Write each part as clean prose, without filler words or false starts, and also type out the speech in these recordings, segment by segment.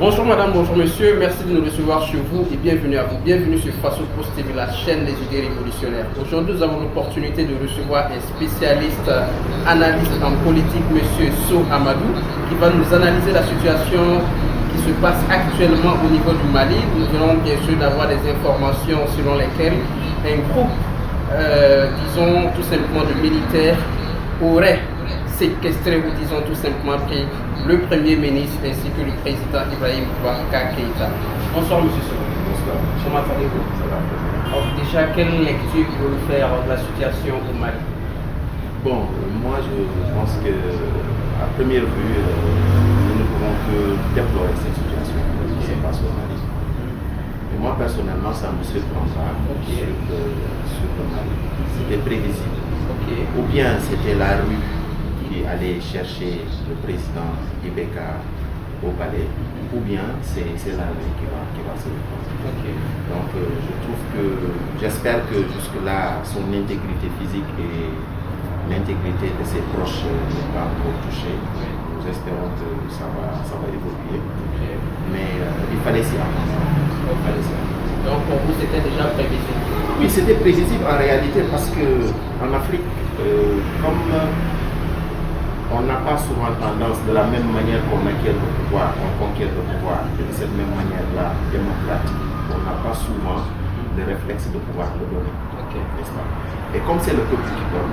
Bonjour madame, bonjour monsieur, merci de nous recevoir chez vous et bienvenue à vous. Bienvenue sur Faso Post TV, la chaîne des idées révolutionnaires. Aujourd'hui, nous avons l'opportunité de recevoir un spécialiste, analyste en politique, monsieur So Amadou, qui va nous analyser la situation qui se passe actuellement au niveau du Mali. Nous venons bien sûr d'avoir des informations selon lesquelles un groupe, disons tout simplement de militaires, aurait séquestré ou disons tout simplement pris le Premier ministre ainsi que le président Ibrahim Boubacar Keïta. Bonsoir monsieur Sow. Bonsoir. Comment allez-vous? Ça va très bien. Alors, déjà, quelle lecture vous faire de la situation au Mali? Bon, moi je pense que à première vue, nous ne pouvons que déplorer cette situation qui se passe au Mali. Et moi personnellement, ça me surprend pas sur le Mali. C'était prévisible. Ou bien c'était la rue qui allait chercher le président Ibeka au palais, ou bien c'est l'armée qui va se répondre. Donc je trouve que, j'espère que jusque-là, son intégrité physique et l'intégrité de ses proches n'est pas encore touchée. Nous espérons que ça va évoluer. Mais il fallait s'y attendre. Donc pour vous, c'était déjà prévisible? Oui, c'était prévisible en réalité parce qu'en Afrique, comme on n'a pas souvent tendance, de la même manière qu'on acquiert le pouvoir, on conquiert le pouvoir, de cette même manière-là, démocratique, on n'a pas souvent le réflexe de pouvoir le donner. N'est-ce pas? Et comme c'est le peuple qui donne,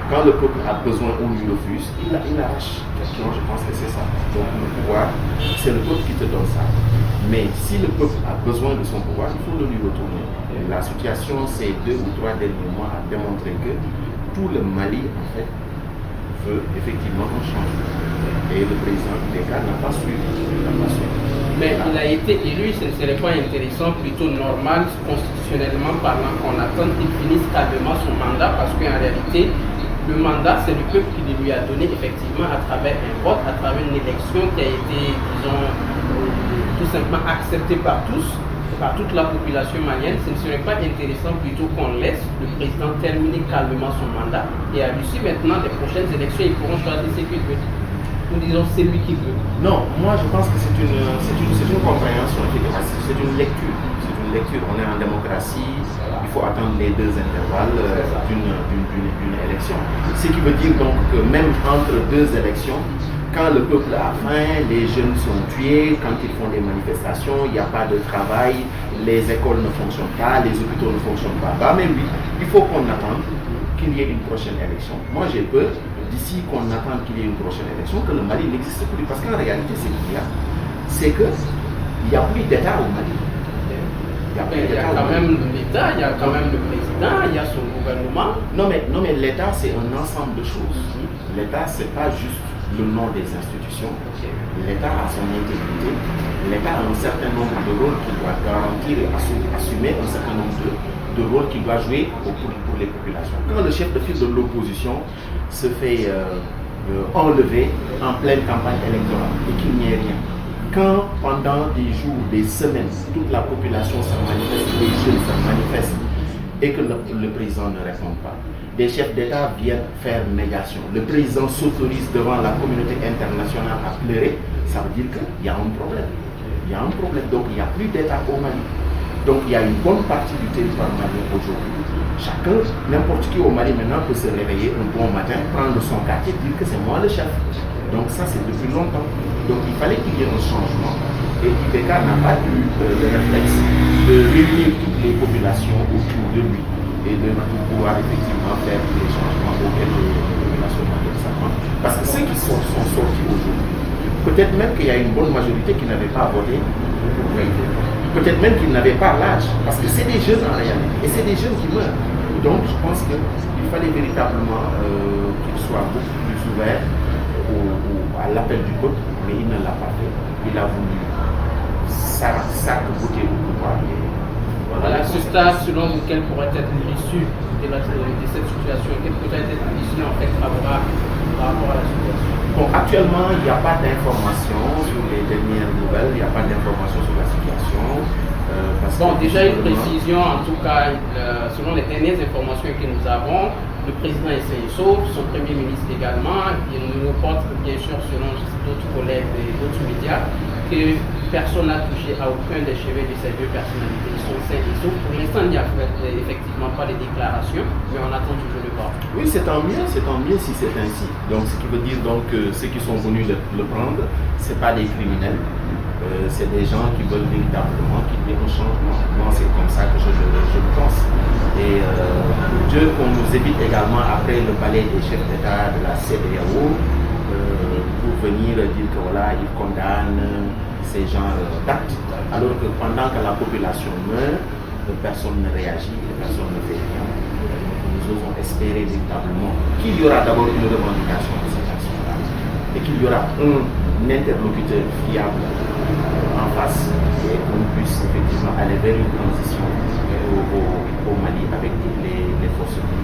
quand le peuple a besoin ou lui refuse, il arrache. Je pense que c'est ça. Donc le pouvoir, c'est le peuple qui te donne ça. Mais si le peuple a besoin de son pouvoir, il faut le lui retourner. Et la situation, ces 2 ou 3 derniers mois, a démontré que tout le Mali, en fait, veut effectivement un changement. Et le président Ibeka n'a pas suivi. Mais il a été élu, ce ne serait pas intéressant, plutôt normal, constitutionnellement parlant, qu'on attende qu'il finisse calmement son mandat, parce qu'en réalité, le mandat, c'est le peuple qui lui a donné effectivement à travers un vote, à travers une élection qui a été, disons, tout simplement acceptée par tous, par toute la population malienne. Ce ne serait pas intéressant plutôt qu'on laisse le président terminer calmement son mandat et à l'issue maintenant des prochaines élections, ils pourront choisir ce qu'il veut. Nous disons c'est lui qui veut. Non, moi je pense que c'est une compréhension, c'est une lecture. On est en démocratie, il faut attendre les 2 intervalles d'une élection. Ce qui veut dire donc que même entre 2 élections, quand le peuple a faim, les jeunes sont tués, quand ils font des manifestations, il n'y a pas de travail, les écoles ne fonctionnent pas, les hôpitaux ne fonctionnent pas. Bah, mais oui, il faut qu'on attende qu'il y ait une prochaine élection. Moi j'ai peur, d'ici qu'on attende qu'il y ait une prochaine élection, que le Mali n'existe plus. Parce qu'en réalité, ce qu'il y a, c'est qu'il n'y a plus d'État au Mali. Il y a quand même l'État, il y a quand même le président, il y a son gouvernement. Non mais l'État, c'est un ensemble de choses. L'État, ce n'est pas juste le nom des institutions. L'État a son intégrité. L'État a un certain nombre de rôles qu'il doit garantir et assumer, un certain nombre de rôles qu'il doit jouer pour les populations. Quand le chef de file de l'opposition se fait enlever en pleine campagne électorale et qu'il n'y ait rien, quand pendant des jours, des semaines, toute la population se manifeste, les jeunes se manifestent et que le président ne répond pas, des chefs d'État viennent faire médiation, le président s'autorise devant la communauté internationale à pleurer, ça veut dire qu'il y a un problème. Il y a un problème, donc il n'y a plus d'État au Mali. Donc il y a une bonne partie du territoire malien aujourd'hui. Chacun, n'importe qui au Mali maintenant peut se réveiller un bon matin, prendre son quartier et dire que c'est moi le chef. Donc ça c'est depuis longtemps. Donc il fallait qu'il y ait un changement. Et Ibeka n'a pas eu le réflexe de réunir toutes les populations autour de lui et de pouvoir effectivement faire des changements auxquels les populations s'attendent. Parce que ceux qui sont sortis aujourd'hui, peut-être même qu'il y a une bonne majorité qui n'avait pas voté, peut-être même qu'ils n'avaient pas l'âge, parce que c'est des jeunes en réalité, et c'est des jeunes qui meurent. Donc je pense qu'il fallait véritablement qu'ils soient beaucoup plus ouverts à l'appel du peuple, mais il ne l'a pas fait. Il a voulu s'arc-bouter au pouvoir. Voilà, à ce stade, selon vous, quelle pourrait être l'issue de cette situation? Quelle pourrait être l'issue en fait favorable par rapport à la situation? Bon, actuellement, il n'y a pas d'information sur les dernières nouvelles, il n'y a pas d'information sur la situation. Bon, déjà une précision, en tout cas, selon les dernières informations que nous avons, le président est sain et sauf, son premier ministre également. Il nous reporte bien sûr, selon d'autres collègues et d'autres médias, que personne n'a touché à aucun des cheveux de ces deux personnalités. Ils sont sains et saufs. Pour l'instant, il n'y a effectivement pas de déclaration, mais on attend toujours le corps. Oui, c'est tant mieux si c'est ainsi. Donc, ce qui veut dire donc que ceux qui sont venus le prendre, ce n'est pas des criminels. C'est des gens qui veulent véritablement qu'il y ait un changement. Moi, c'est comme ça que je le pense. Et Dieu qu'on nous évite également après le palais des chefs d'État de la CEDEAO pour venir dire que voilà, ils condamnent ces genres d'actes, alors que pendant que la population meurt, personne ne réagit, personne ne fait rien. Nous osons espérer véritablement qu'il y aura d'abord une revendication de cette action-là et qu'il y aura un interlocuteur fiable en face et qu'on puisse effectivement aller vers une transition au Mali avec les forces publiques.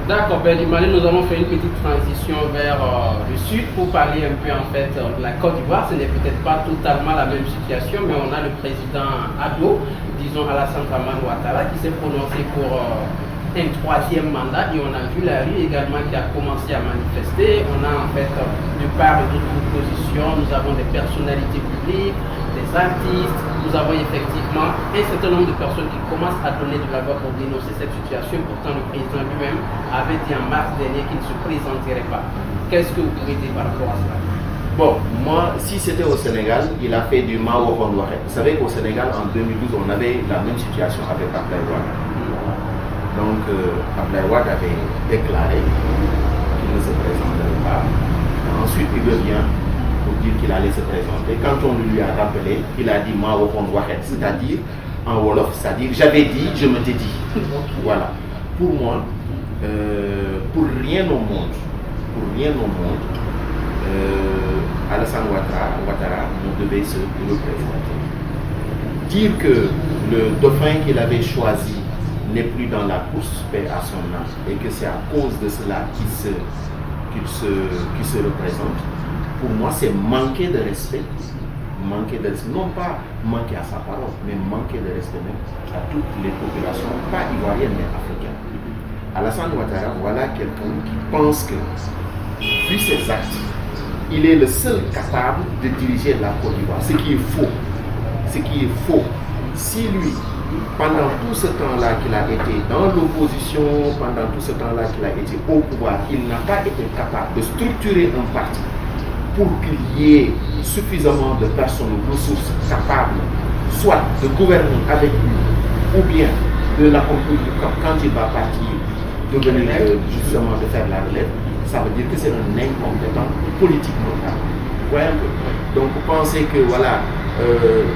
D'accord, du Mali, nous avons fait une petite transition vers le sud pour parler un peu en fait de la Côte d'Ivoire. Ce n'est peut-être pas totalement la même situation, mais on a le président Ado, disons Alassane Dramane Ouattara, qui s'est prononcé pour un troisième mandat, et on a vu la rue également qui a commencé à manifester. On a en fait de part et d'autre opposition, nous avons des personnalités publiques, des artistes, nous avons effectivement un certain nombre de personnes qui commencent à donner de la voix pour dénoncer cette situation. Pourtant, le président lui-même avait dit en mars dernier qu'il ne se présenterait pas. Qu'est-ce que vous pouvez dire par rapport à cela? Bon, moi, si c'était au Sénégal, il a fait du Mao Rondouaré. Vous savez qu'au Sénégal, en 2012, on avait la même situation avec Abdoulaye Wade. Donc, Abdoulaye Wade avait déclaré qu'il ne se présenterait pas. Ensuite, il revient pour dire qu'il allait se présenter. Quand on lui a rappelé, il a dit Mao Rondouaré, c'est-à-dire, en Wolof, c'est-à-dire, j'avais dit, je me t'ai dit. Voilà. Pour moi, pour rien au monde, Alassane Ouattara ne devait se représenter. Dire que le dauphin qu'il avait choisi n'est plus dans la course, paix à son âme, et que c'est à cause de cela qu'il se représente, pour moi c'est manquer de respect, non pas manquer à sa parole, mais manquer de respect même à toutes les populations, pas ivoiriennes mais africaines. Alassane Ouattara, voilà quelqu'un qui pense que, vu ses actes, il est le seul capable de diriger la Côte d'Ivoire, ce qui est faux. Si lui, pendant tout ce temps-là qu'il a été dans l'opposition, pendant tout ce temps-là qu'il a été au pouvoir, il n'a pas été capable de structurer un parti pour qu'il y ait suffisamment de personnes ressources capables, soit de gouverner avec lui, ou bien de l'accompagner quand il va partir, de venir justement de faire la relève. Ça veut dire que c'est un incompétent politiquement. Vous voyez un peu. Donc vous pensez que voilà,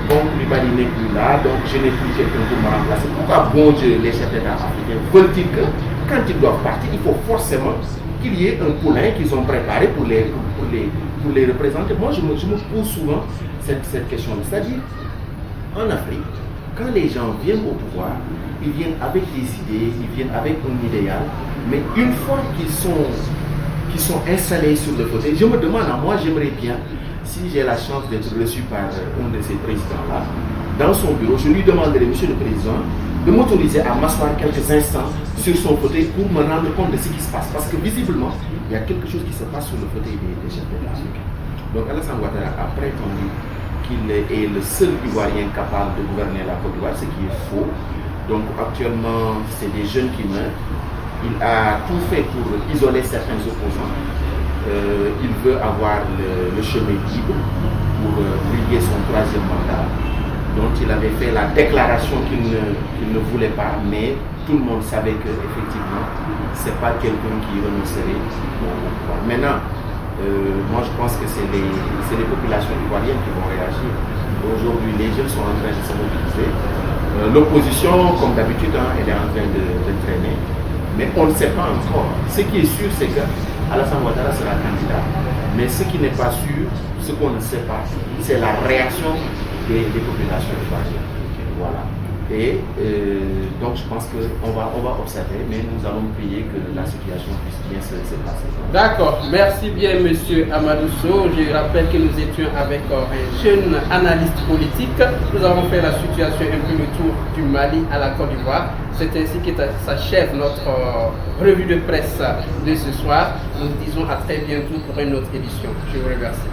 bon Koulibaly n'est plus là, donc je n'ai plus quelqu'un pour me remplacer. Pourquoi bon Dieu, les chefs d'État africains veulent-ils que quand ils doivent partir, il faut forcément qu'il y ait un poulain qu'ils ont préparé pour les représenter. Moi je me pose souvent cette question. C'est-à-dire, en Afrique, quand les gens viennent au pouvoir, ils viennent avec des idées, ils viennent avec un idéal, mais une fois qu'ils sont installés sur le fauteuil, je me demande, moi j'aimerais bien, si j'ai la chance d'être reçu par un de ces présidents-là, dans son bureau, je lui demanderai, monsieur le président, de m'autoriser à m'asseoir quelques instants sur son fauteuil pour me rendre compte de ce qui se passe. Parce que visiblement, il y a quelque chose qui se passe sur le fauteuil des chefs d'État africains. Donc Alassane Ouattara a prétendu qu'il est le seul Ivoirien capable de gouverner la Côte d'Ivoire, ce qui est faux. Donc actuellement, c'est des jeunes qui meurent. Il a tout fait pour isoler certains opposants. Il veut avoir le chemin libre pour briguer son troisième mandat, dont il avait fait la déclaration qu'il ne voulait pas, mais tout le monde savait qu'effectivement, ce n'est pas quelqu'un qui renoncerait au pouvoir. Maintenant, moi je pense que c'est les populations ivoiriennes qui vont réagir. Aujourd'hui, les jeunes sont en train de se mobiliser. L'opposition, comme d'habitude, elle est en train de traîner. Mais on ne sait pas encore. Ce qui est sûr, c'est que Alassane Ouattara sera candidat. Mais ce qui n'est pas sûr, ce qu'on ne sait pas, c'est la réaction des populations ivoiriennes. Voilà. Et donc je pense qu'on va observer, mais nous allons prier que la situation puisse bien se passer. D'accord, merci bien monsieur Amadou Sow. Je rappelle que nous étions avec un jeune analyste politique. Nous avons fait la situation un peu le tour du Mali à la Côte d'Ivoire. C'est ainsi que s'achève notre revue de presse de ce soir. Nous disons à très bientôt pour une autre édition. Je vous remercie.